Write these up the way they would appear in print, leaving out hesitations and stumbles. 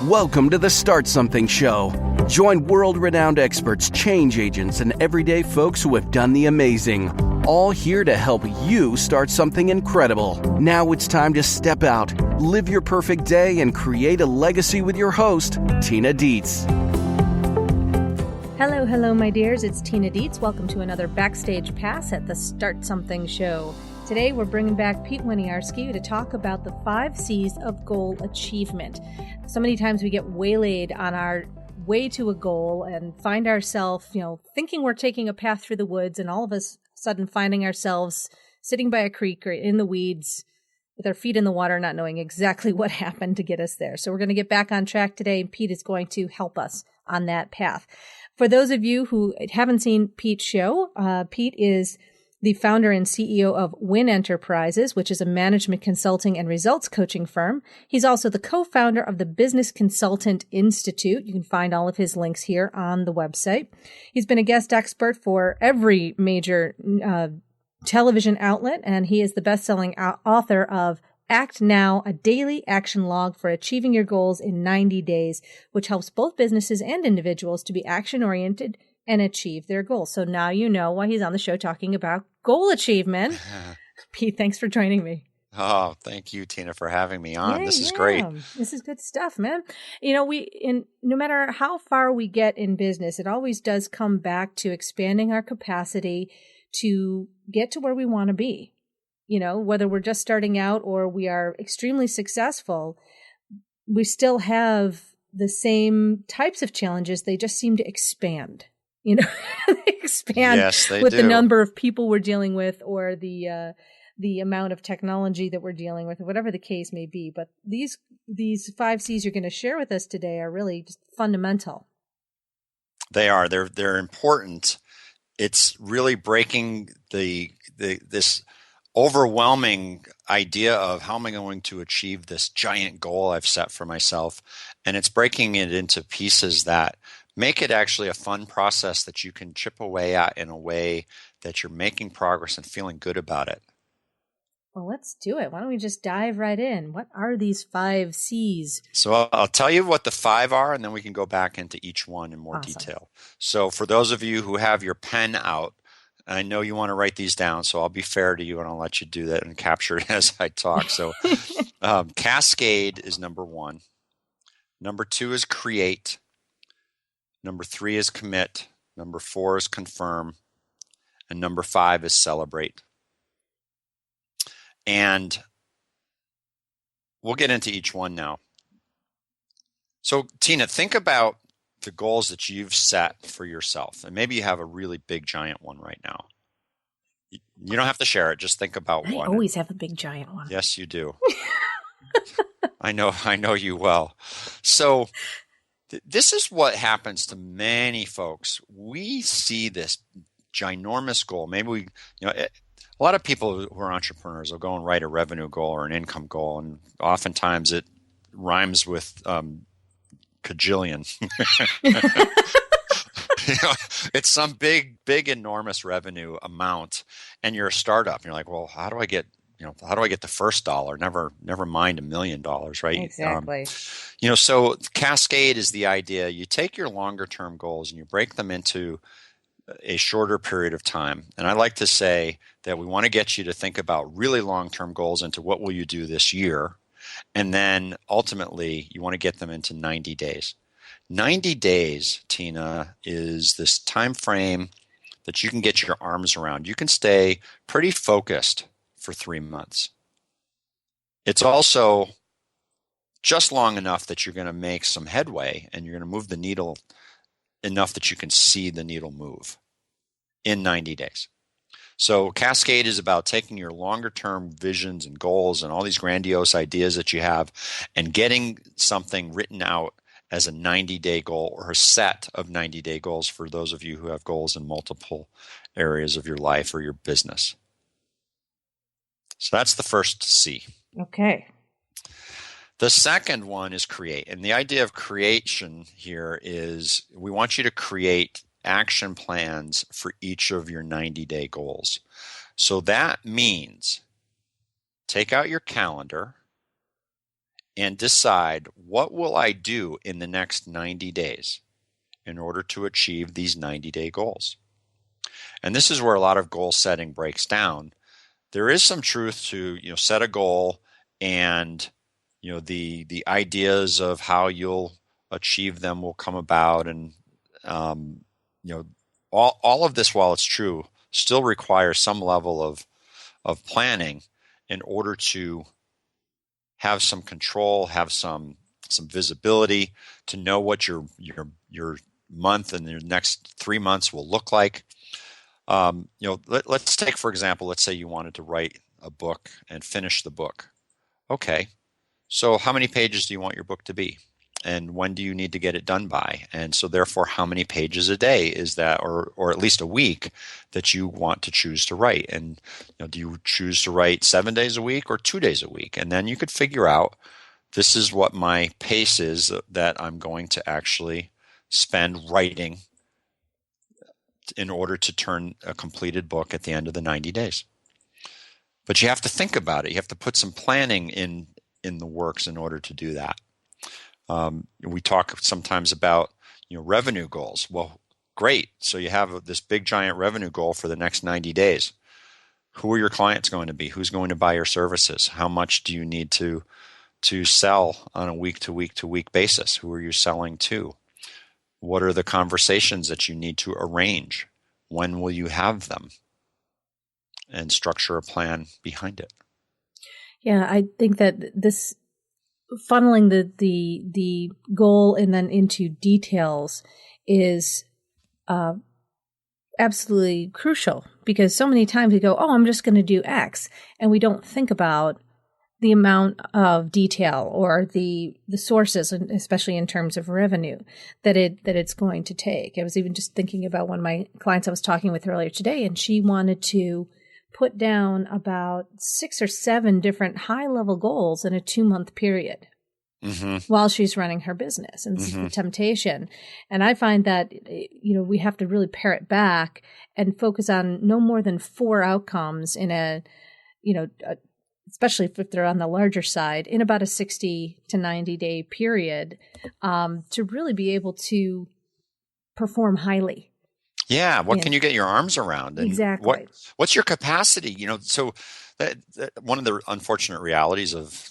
Welcome to the Start Something Show. Join world-renowned experts, change agents, and everyday folks who have done the amazing. All here to help you start something incredible. Now it's time to step out, live your perfect day, and create a legacy with your host, Tina Dietz. Hello, my dears. It's Tina Dietz. Welcome to another Backstage Pass at the Start Something Show. Today, we're bringing back Pete Winiarski to talk about the 5 C's of goal achievement. So many times we get waylaid on our way to a goal and find ourselves, thinking we're taking a path through the woods, and all of a sudden finding ourselves sitting by a creek or in the weeds with our feet in the water, not knowing exactly what happened to get us there. So we're going to get back on track today, and Pete is going to help us on that path. For those of you who haven't seen Pete's show, Pete is the founder and CEO of Win Enterprises, which is a management consulting and results coaching firm. He's also the co-founder of the Business Consultant Institute. You can find all of his links here on the website. He's been a guest expert for every major television outlet, and he is the best-selling author of Act Now, a daily action log for achieving your goals in 90 days, which helps both businesses and individuals to be action-oriented and achieve their goals. So now you know why he's on the show talking about goal achievement. Pete, thanks for joining me. Oh, thank you, Tina, for having me on. This is great. This is good stuff, man. No matter how far we get in business, it always does come back to expanding our capacity to get to where we want to be. Whether we're just starting out or we are extremely successful, we still have the same types of challenges. They just seem to expand. They expand with the number of people we're dealing with, or the amount of technology that we're dealing with, or whatever the case may be. But these 5 C's you're going to share with us today are really just fundamental. They are. They're important. It's really breaking this overwhelming idea of how am I going to achieve this giant goal I've set for myself, and it's breaking it into pieces that make it actually a fun process that you can chip away at in a way that you're making progress and feeling good about it. Well, let's do it. Why don't we just dive right in? What are these 5 C's? So I'll tell you what the 5 are, and then we can go back into each one in more detail. So for those of you who have your pen out, I know you want to write these down, so I'll be fair to you and I'll let you do that and capture it as I talk. So cascade is number 1. Number 2 is create. Number 3 is commit. Number 4 is confirm. And number 5 is celebrate. And we'll get into each one now. So, Tina, think about the goals that you've set for yourself. And maybe you have a really big, giant one right now. You don't have to share it. Just think about one. I always have a big, giant one. Yes, you do. I know you well. So this is what happens to many folks. We see this ginormous goal. Maybe a lot of people who are entrepreneurs will go and write a revenue goal or an income goal, and oftentimes it rhymes with cajillion. It's some big, enormous revenue amount, and you're a startup. And you're like, well, how do I get the first dollar? Never mind $1 million, right? Exactly. So cascade is the idea. You take your longer term goals and you break them into a shorter period of time. And I like to say that we want to get you to think about really long term goals into what will you do this year. And then ultimately you want to get them into 90 days. 90 days, Tina, is this time frame that you can get your arms around. You can stay pretty focused for 3 months. It's also just long enough that you're going to make some headway and you're going to move the needle enough that you can see the needle move in 90 days. So Cascade is about taking your longer term visions and goals and all these grandiose ideas that you have and getting something written out as a 90-day goal or a set of 90-day goals for those of you who have goals in multiple areas of your life or your business. So that's the first C. Okay. The second one is create. And the idea of creation here is we want you to create action plans for each of your 90-day goals. So that means take out your calendar and decide, what will I do in the next 90 days in order to achieve these 90-day goals? And this is where a lot of goal setting breaks down. There is some truth to, set a goal and, the ideas of how you'll achieve them will come about. And, all of this, while it's true, still requires some level of planning in order to have some control, have some visibility, to know what your month and your next 3 months will look like. Let's take, for example, let's say you wanted to write a book and finish the book. Okay, so how many pages do you want your book to be? And when do you need to get it done by? And so therefore, how many pages a day is that, or at least a week, that you want to choose to write? And do you choose to write 7 days a week or 2 days a week? And then you could figure out, this is what my pace is that I'm going to actually spend writing in order to turn a completed book at the end of the 90 days. But you have to think about it. You have to put some planning in the works in order to do that. We talk sometimes about revenue goals. Well, great. So you have this big giant revenue goal for the next 90 days. Who are your clients going to be? Who's going to buy your services? How much do you need to sell on a week to week to week basis? Who are you selling to? What are the conversations that you need to arrange? When will you have them? And structure a plan behind it. Yeah, I think that this funneling the goal and then into details is absolutely crucial, because so many times we go, oh, I'm just going to do X, and we don't think about the amount of detail or the sources, and especially in terms of revenue, that it's going to take. I was even just thinking about one of my clients I was talking with earlier today, and she wanted to put down about 6 or 7 different high-level goals in a 2-month period while she's running her business. And this is the temptation. And I find that, we have to really pare it back and focus on no more than 4 outcomes in especially if they're on the larger side, in about a 60 to 90 day period, to really be able to perform highly. Yeah. What can you get your arms around? And exactly. What's your capacity? So that one of the unfortunate realities of,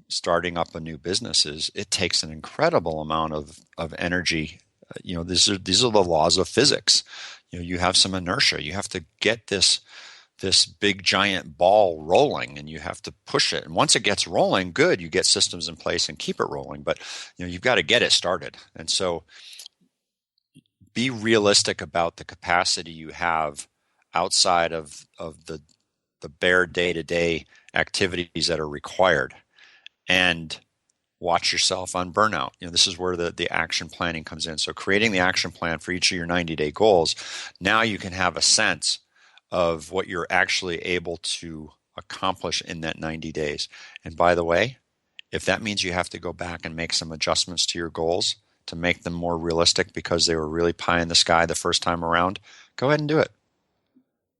starting up a new business is it takes an incredible amount of energy. These are the laws of physics. You have some inertia. You have to get this big giant ball rolling, and you have to push it. And once it gets rolling, good, you get systems in place and keep it rolling. But you've got to get it started. And so be realistic about the capacity you have outside of the bare day-to-day activities that are required, and watch yourself on burnout. This is where the action planning comes in. So creating the action plan for each of your 90-day goals, now you can have a sense of what you're actually able to accomplish in that 90 days. And by the way, if that means you have to go back and make some adjustments to your goals to make them more realistic because they were really pie in the sky the first time around, go ahead and do it.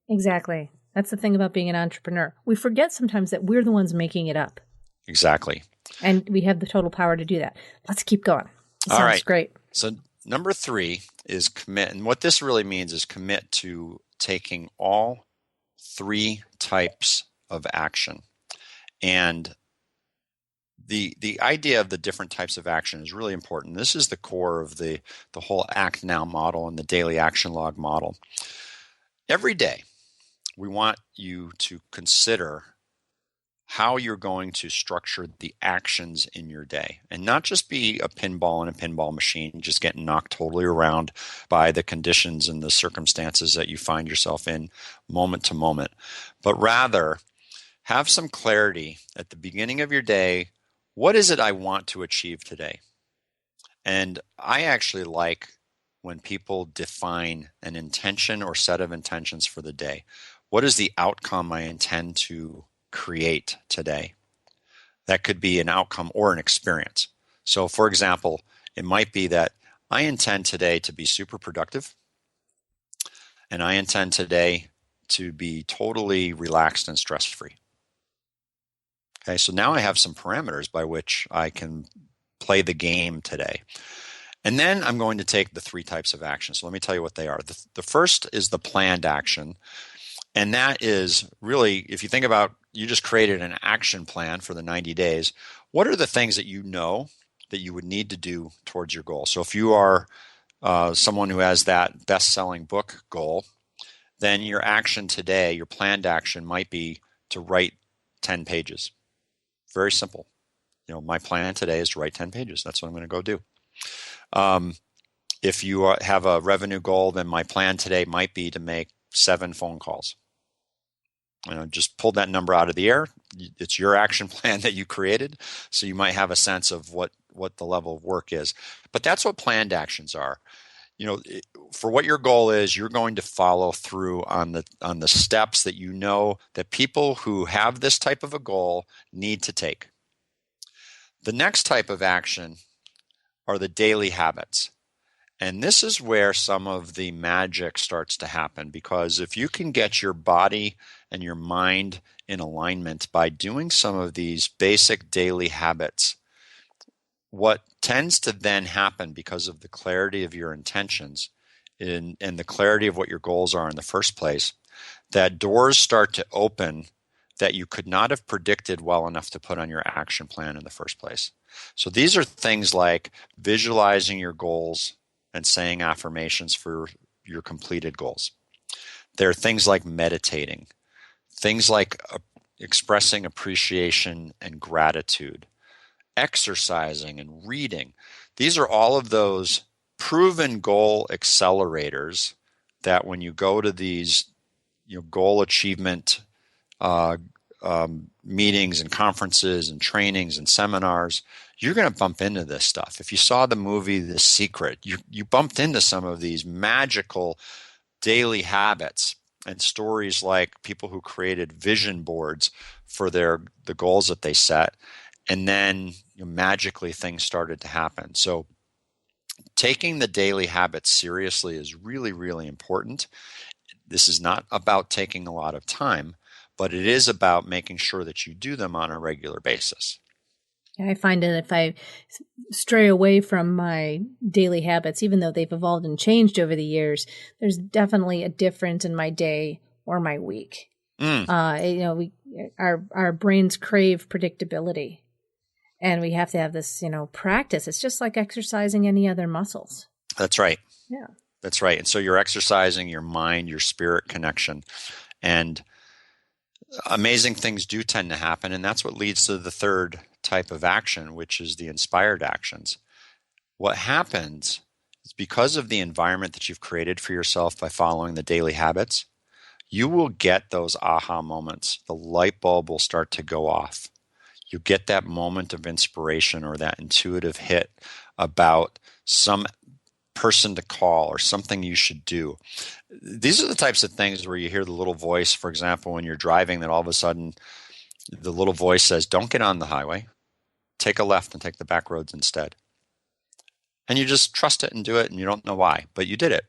Exactly. That's the thing about being an entrepreneur. We forget sometimes that we're the ones making it up. Exactly. And we have the total power to do that. Let's keep going. It All sounds right. Great. So number 3 is commit. And what this really means is commit to taking all 3 types of action. And the idea of the different types of action is really important. This is the core of the whole Act Now model and the daily action log model. Every day, we want you to consider how you're going to structure the actions in your day, and not just be a pinball in a pinball machine, just getting knocked totally around by the conditions and the circumstances that you find yourself in moment to moment, but rather have some clarity at the beginning of your day. What is it I want to achieve today? And I actually like when people define an intention or set of intentions for the day. What is the outcome I intend to create today? That could be an outcome or an experience. So, for example, it might be that I intend today to be super productive, and I intend today to be totally relaxed and stress-free. Okay, so now I have some parameters by which I can play the game today. And then I'm going to take the 3 types of action. So let me tell you what they are. The first is the planned action. And that is really, if you think about, you just created an action plan for the 90 days. What are the things that you know that you would need to do towards your goal? So if you are someone who has that best-selling book goal, then your action today, your planned action might be to write 10 pages. Very simple. My plan today is to write 10 pages. That's what I'm going to go do. If you have a revenue goal, then my plan today might be to make 7 phone calls. Just pull that number out of the air. It's your action plan that you created, so you might have a sense of what the level of work is. But that's what planned actions are. For what your goal is, you're going to follow through on the steps that you know that people who have this type of a goal need to take. The next type of action are the daily habits. And this is where some of the magic starts to happen, because if you can get your body and your mind in alignment by doing some of these basic daily habits, what tends to then happen because of the clarity of your intentions and the clarity of what your goals are in the first place, that doors start to open that you could not have predicted well enough to put on your action plan in the first place. So these are things like visualizing your goals and saying affirmations for your completed goals. There are things like meditating, things like expressing appreciation and gratitude, exercising and reading. These are all of those proven goal accelerators that when you go to these goal achievement meetings and conferences and trainings and seminars, you're going to bump into this stuff. If you saw the movie The Secret, you bumped into some of these magical daily habits and stories like people who created vision boards for the goals that they set, and then magically things started to happen. So taking the daily habits seriously is really, really important. This is not about taking a lot of time, but it is about making sure that you do them on a regular basis. I find that if I stray away from my daily habits, even though they've evolved and changed over the years, there's definitely a difference in my day or my week. Our brains crave predictability, and we have to have this, practice. It's just like exercising any other muscles. That's right. Yeah. That's right. And so you're exercising your mind, your spirit connection, and amazing things do tend to happen. And that's what leads to the third type of action, which is the inspired actions. What happens is, because of the environment that you've created for yourself by following the daily habits, you will get those aha moments. The light bulb will start to go off. You get that moment of inspiration or that intuitive hit about some person to call or something you should do. These are the types of things where you hear the little voice, for example, when you're driving, that all of a sudden the little voice says, don't get on the highway, take a left and take the back roads instead. And you just trust it and do it, and you don't know why, but you did it.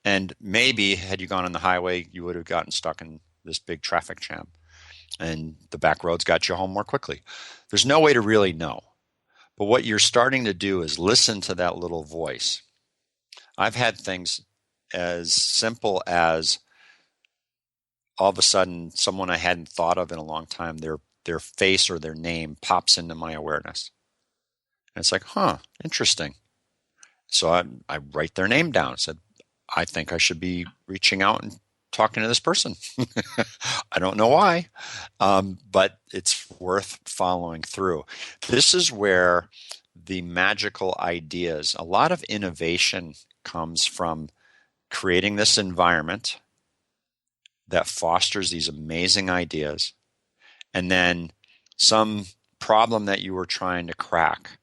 And maybe had you gone on the highway, you would have gotten stuck in this big traffic jam, and the back roads got you home more quickly. There's no way to really know. But what you're starting to do is listen to that little voice. I've had things as simple as all of a sudden someone I hadn't thought of in a long time, their face or their name pops into my awareness. And it's like, interesting. So I write their name down. I said, I think I should be reaching out and talking to this person. I don't know why, but it's worth following through. This is where the magical ideas, a lot of innovation comes from creating this environment that fosters these amazing ideas, and then some problem that you were trying to crack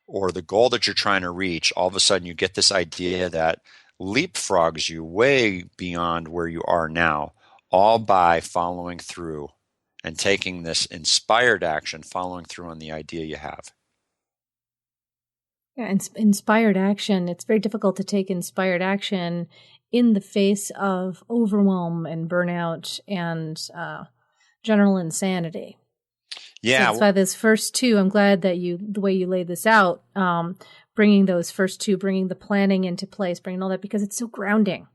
or the goal that you're trying to reach, all of a sudden you get this idea that leapfrogs you way beyond where you are now, all by following through and taking this inspired action, following through on the idea you have. Yeah, inspired action. It's very difficult to take inspired action in the face of overwhelm and burnout and general insanity. So Yeah. that's why those first two, I'm glad that the way you laid this out, bringing those first two, bringing the planning into place, bringing all that, because it's so grounding.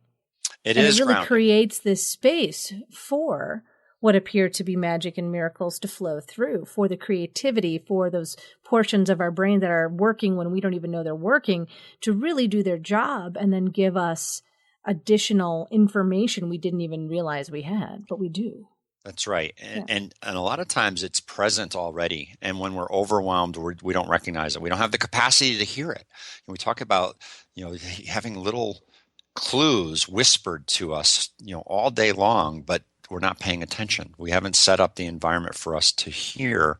It And is it really grounding. creates this space for what appear to be magic and miracles to flow through, for the creativity, for those portions of our brain that are working when we don't even know they're working, to really do their job and then give us additional information we didn't even realize we had, but we do. That's right. And a lot of times it's present already. And when we're overwhelmed, we don't recognize it. We don't have the capacity to hear it. And we talk about, having little clues whispered to us, all day long, but we're not paying attention. We haven't set up the environment for us to hear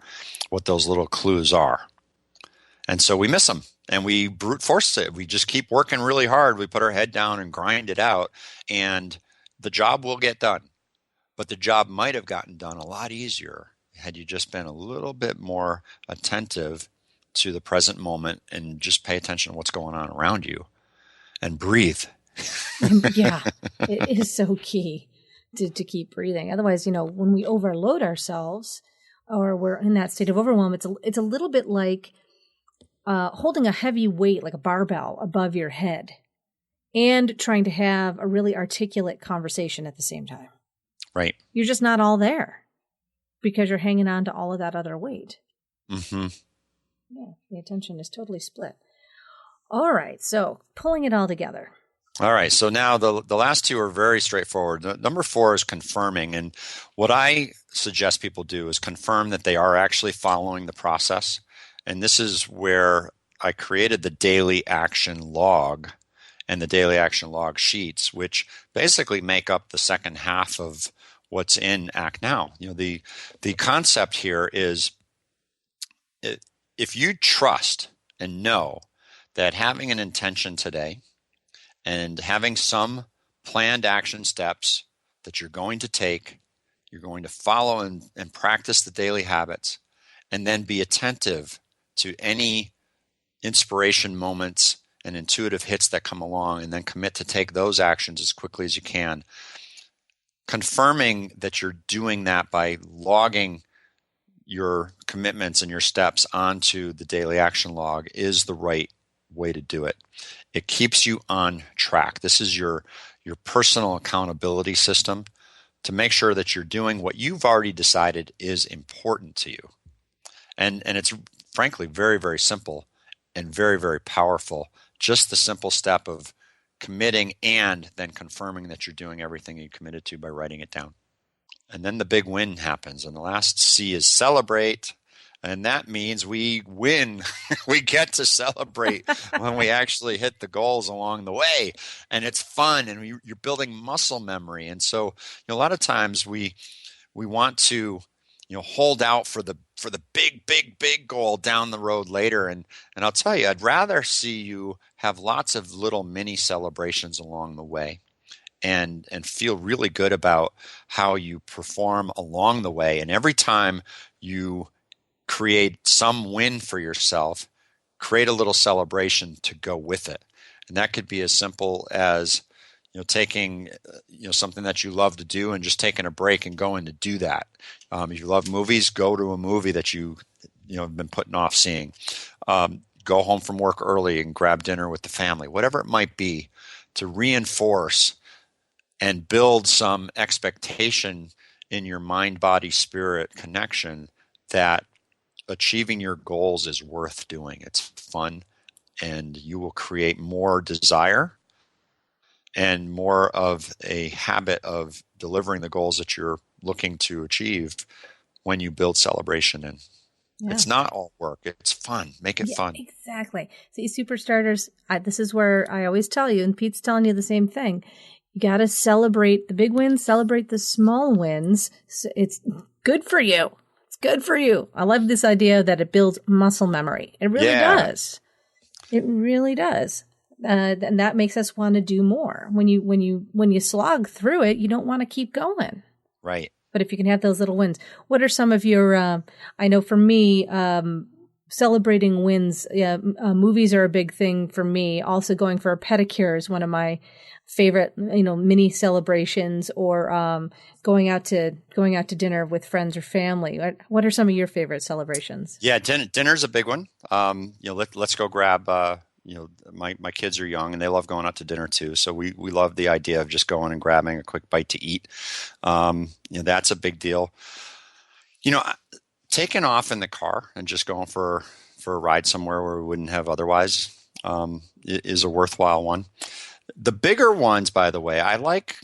what those little clues are. And so we miss them and we brute force it. We just keep working really hard. We put our head down and grind it out, and the job will get done. But the job might have gotten done a lot easier had you just been a little bit more attentive to the present moment and just pay attention to what's going on around you and breathe. Yeah, it is so key to keep breathing. Otherwise, when we overload ourselves or we're in that state of overwhelm, it's a little bit like holding a heavy weight, like a barbell, above your head and trying to have a really articulate conversation at the same time. Right. You're just not all there because you're hanging on to all of that other weight. Mm-hmm. Yeah, the attention is totally split. All right, so pulling it all together. All right, so now the last two are very straightforward. Number 4 is confirming, and what I suggest people do is confirm that they are actually following the process. And this is where I created the daily action log and the daily action log sheets, which basically make up the second half of what's in Act Now. The concept here is, if you trust and know that having an intention today and having some planned action steps that you're going to take, you're going to follow and practice the daily habits, and then be attentive to any inspiration moments and intuitive hits that come along, and then commit to take those actions as quickly as you can. Confirming that you're doing that by logging your commitments and your steps onto the daily action log is the right way to do it. It keeps you on track. This is your personal accountability system to make sure that you're doing what you've already decided is important to you. And it's frankly very, very simple and very, very powerful. Just the simple step of committing and then confirming that you're doing everything you committed to by writing it down. And then the big win happens. And the last C is celebrate. And that means we win. We get to celebrate when we actually hit the goals along the way. And it's fun, and you're building muscle memory. And so a lot of times we want to hold out for the big goal down the road later. And I'll tell you, I'd rather see you have lots of little mini celebrations along the way and feel really good about how you perform along the way. And every time you create some win for yourself, create a little celebration to go with it. And that could be as simple as taking something that you love to do and just taking a break and going to do that. If you love movies, go to a movie that you have been putting off seeing. Go home from work early and grab dinner with the family, whatever it might be, to reinforce and build some expectation in your mind, body, spirit connection that achieving your goals is worth doing. It's fun, and you will create more desire and more of a habit of delivering the goals that you're looking to achieve when you build celebration in. Yeah. It's not all work. It's fun. Make it fun. Exactly. See, super starters, this is where I always tell you, and Pete's telling you the same thing. You got to celebrate the big wins, celebrate the small wins. It's good for you. It's good for you. I love this idea that it builds muscle memory. It really does. It really does. And that makes us want to do more. When you slog through it, you don't want to keep going. Right. But if you can have those little wins, what are some of your, I know for me, celebrating wins. Yeah, movies are a big thing for me. Also, going for a pedicure is one of my favorite, mini celebrations, or going out to dinner with friends or family. What are some of your favorite celebrations? Yeah, dinner's a big one. Let's go grab. My kids are young and they love going out to dinner too. So we love the idea of just going and grabbing a quick bite to eat. That's a big deal. Taking off in the car and just going for a ride somewhere where we wouldn't have otherwise is a worthwhile one. The bigger ones, by the way, I like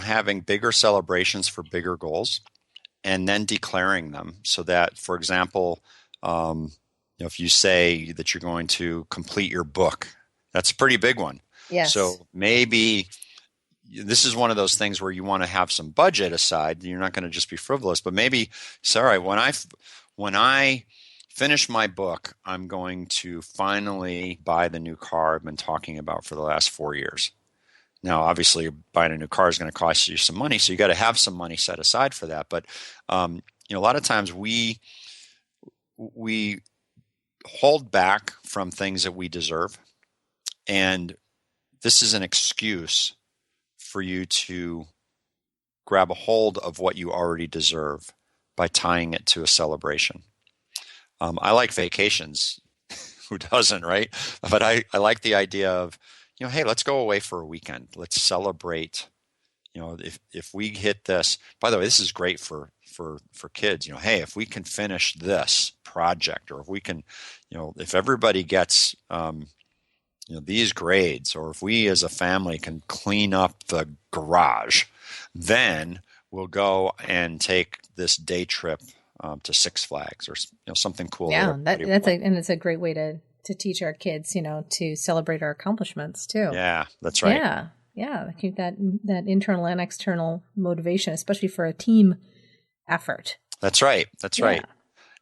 having bigger celebrations for bigger goals and then declaring them so that, for example, if you say that you're going to complete your book, that's a pretty big one. Yes. So maybe this is one of those things where you want to have some budget aside. You're not going to just be frivolous, but maybe say, all right, when I finish my book, I'm going to finally buy the new car I've been talking about for the last 4 years. Now, obviously, buying a new car is going to cost you some money, so you got to have some money set aside for that. But a lot of times we hold back from things that we deserve, and this is an excuse for you to grab a hold of what you already deserve by tying it to a celebration. I like vacations. Who doesn't, right? But I like the idea of, hey, let's go away for a weekend. Let's celebrate. If we hit this, by the way, this is great for kids. Hey, if we can finish this project, or if we can, if everybody gets, these grades, or if we as a family can clean up the garage, then we'll go and take this day trip to Six Flags or something cool. Yeah, it's a great way to teach our kids, to celebrate our accomplishments too. Yeah, that's right. Yeah, keep that internal and external motivation, especially for a team effort. That's right.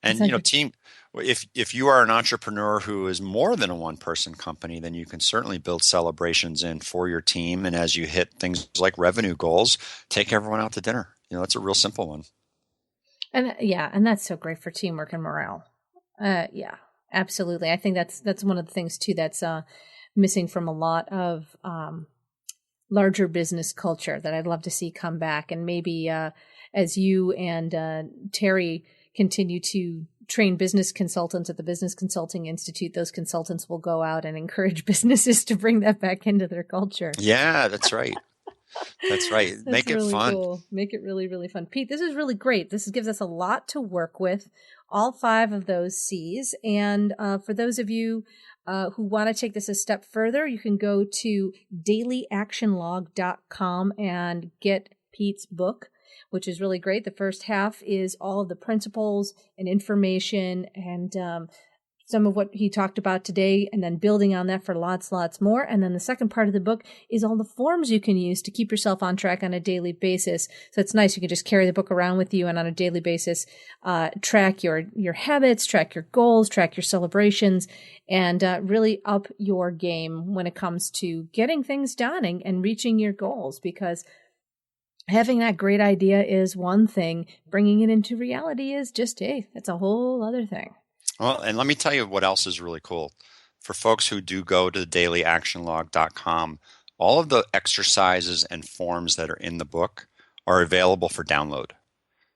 And team. If you are an entrepreneur who is more than a one-person company, then you can certainly build celebrations in for your team. And as you hit things like revenue goals, take everyone out to dinner. That's a real simple one. And that's so great for teamwork and morale. Yeah, absolutely. I think that's one of the things too that's missing from a lot of larger business culture that I'd love to see come back. And maybe as you and Terry continue to train business consultants at the Business Consulting Institute, those consultants will go out and encourage businesses to bring that back into their culture. Yeah, that's right. That's right. Make it really fun. Cool. Make it really, really fun. Pete, this is really great. This gives us a lot to work with, all 5 of those C's. And for those of you who want to take this a step further, you can go to dailyactionlog.com and get Pete's book, which is really great. The first half is all of the principles and information and some of what he talked about today, and then building on that for lots more. And then the second part of the book is all the forms you can use to keep yourself on track on a daily basis. So it's nice. You can just carry the book around with you and on a daily basis, track your habits, track your goals, track your celebrations, and really up your game when it comes to getting things done and reaching your goals. Because having that great idea is one thing. Bringing it into reality is just, that's a whole other thing. Well, and let me tell you what else is really cool. For folks who do go to dailyactionlog.com, all of the exercises and forms that are in the book are available for download.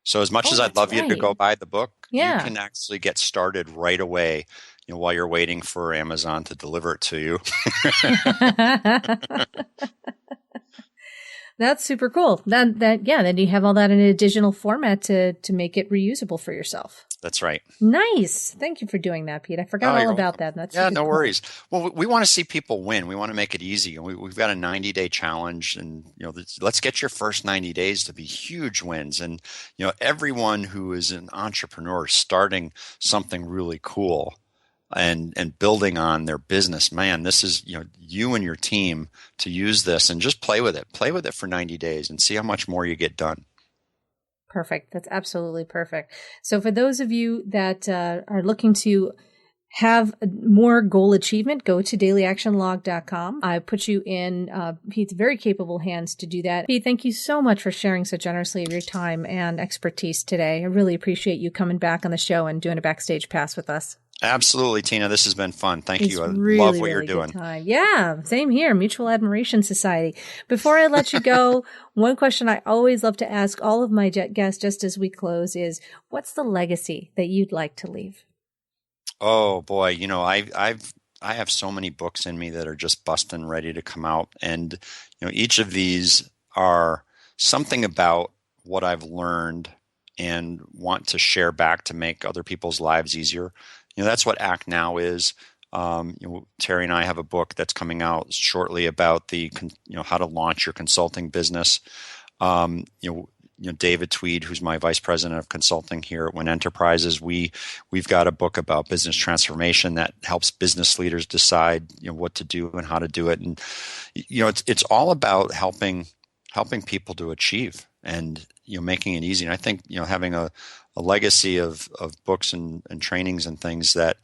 So as much as I'd love you to go buy the book, you can actually get started right away, while you're waiting for Amazon to deliver it to you. That's super cool. Then you have all that in a digital format to make it reusable for yourself. That's right. Nice. Thank you for doing that, Pete. I forgot all about that. That's no worries. Well, we want to see people win. We want to make it easy. We've got a 90-day challenge, and let's get your first 90 days to be huge wins. And everyone who is an entrepreneur starting something really cool and building on their business, man, this is you and your team to use this and just play with it for 90 days and see how much more you get done. Perfect. That's absolutely perfect. So for those of you that are looking to have more goal achievement, go to dailyactionlog.com. I put you in Pete's very capable hands to do that. Pete, thank you so much for sharing so generously of your time and expertise today. I really appreciate you coming back on the show and doing a backstage pass with us. Absolutely, Tina. This has been fun. Thank you. I Really, love what you're really doing. good time. Yeah, same here. Mutual Admiration Society. Before I let you go, one question I always love to ask all of my guests just as we close is, what's the legacy that you'd like to leave? Oh boy, I have so many books in me that are just busting ready to come out, and each of these are something about what I've learned and want to share back to make other people's lives easier. That's what Act Now is. Terry and I have a book that's coming out shortly about how to launch your consulting business. David Tweed, who's my vice president of consulting here at Win Enterprises, we've got a book about business transformation that helps business leaders decide what to do and how to do it. And it's all about helping people to achieve and making it easy. And I think having a legacy of books and trainings and things that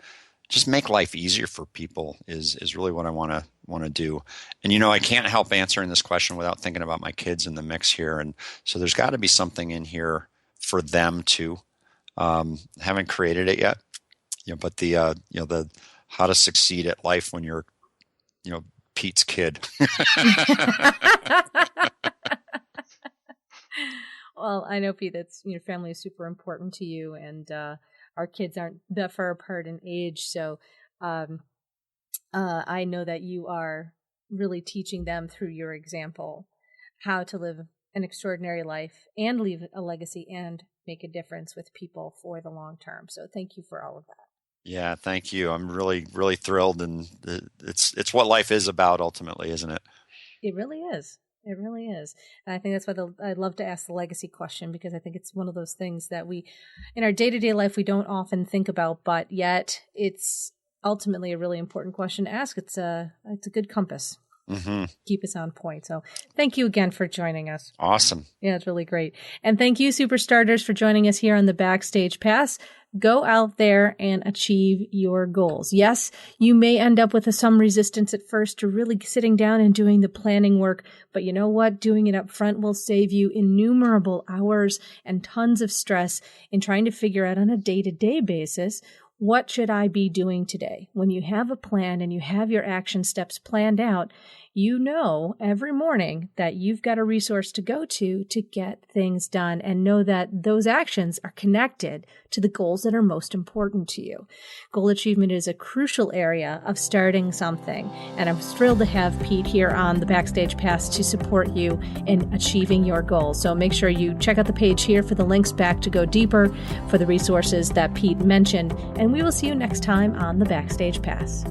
just make life easier for people is really what I want to do. And I can't help answering this question without thinking about my kids in the mix here. And so there's got to be something in here for them too. Haven't created it yet, but the how to succeed at life when you're Pete's kid. Well, I know, Pete, that's your family is super important to you, and our kids aren't that far apart in age, so I know that you are really teaching them through your example how to live an extraordinary life and leave a legacy and make a difference with people for the long term. So thank you for all of that. Yeah, thank you. I'm really, really thrilled, and it's what life is about ultimately, isn't it? It really is. It really is. And I think that's why I love to ask the legacy question, because I think it's one of those things that we, in our day-to-day life, we don't often think about, but yet it's ultimately a really important question to ask. It's a good compass. Mm-hmm. Keep us on point. So thank you again for joining us. Awesome. Yeah, it's really great. And thank you, Superstarters, for joining us here on the Backstage Pass. Go out there and achieve your goals. Yes, you may end up with some resistance at first to really sitting down and doing the planning work, but you know what? Doing it up front will save you innumerable hours and tons of stress in trying to figure out on a day-to-day basis, what should I be doing today? When you have a plan and you have your action steps planned out, you know every morning that you've got a resource to go to get things done, and know that those actions are connected to the goals that are most important to you. Goal achievement is a crucial area of starting something, and I'm thrilled to have Pete here on the Backstage Pass to support you in achieving your goals. So make sure you check out the page here for the links back to go deeper, for the resources that Pete mentioned, and we will see you next time on the Backstage Pass.